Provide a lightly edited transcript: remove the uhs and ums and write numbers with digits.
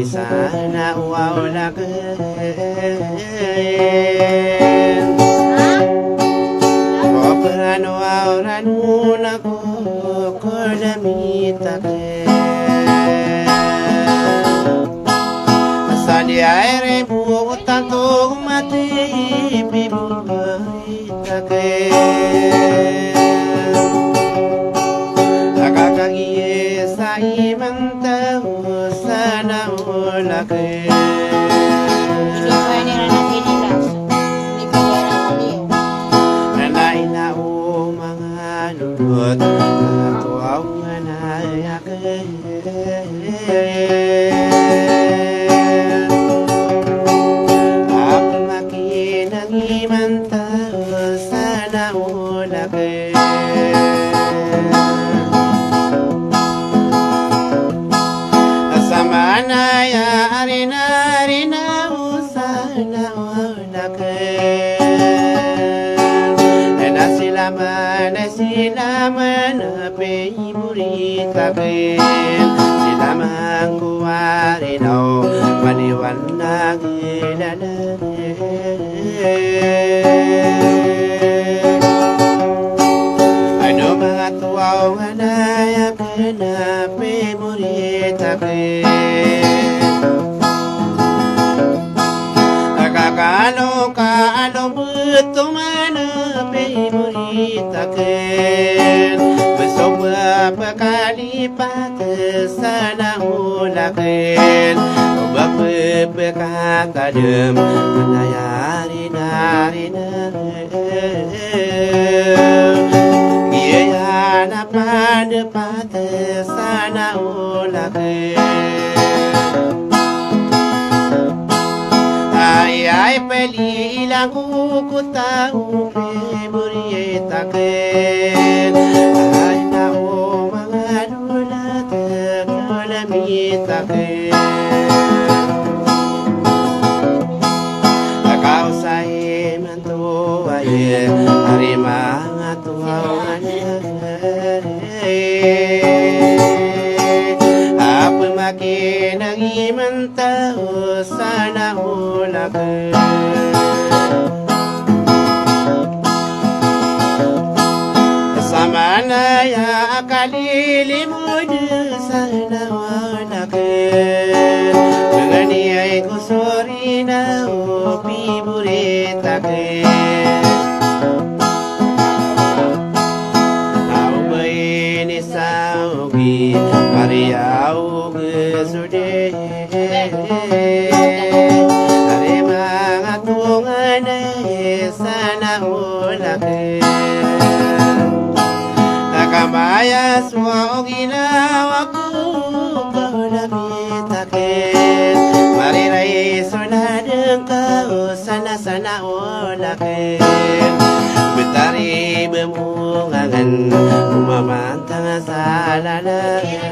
sana wawlaken Operan wawran unaku kodamitaken Sadi aire bu tanto mati bibu itaken Akagie sai mantau sana ulake Nana ina umanga nurut Tuau anayake Apa makin nangi mantau sana ulake Manaya arina arina usana wanaken Nasilaman ape iburitaken Silamang kuwarino maniwana gilalaken Ano mga tuwaw anayaken ape buritaken Kakalo betul mana pemuritaken Besoba bekali pate sana ulaken Bapa bekakadem menayari narina Iya napa depate sana ulaken Ay peli lagu ku tahu pemuritaken Ay tahu mangadula terkalamitaken Kau saya mantu aye hari mangatu Apa makin nangi mentau sana ulaken Samana ya kalili muda sana ulaken Menganiai kusorina upi buritaken Au baini saugi Mariau gesude Hari mangatungan sana ulaken Takamaya swa oginawaku kodamitaken Marirai sunadeng kau sana ulaken Betari bemungangan Umamantang salalaken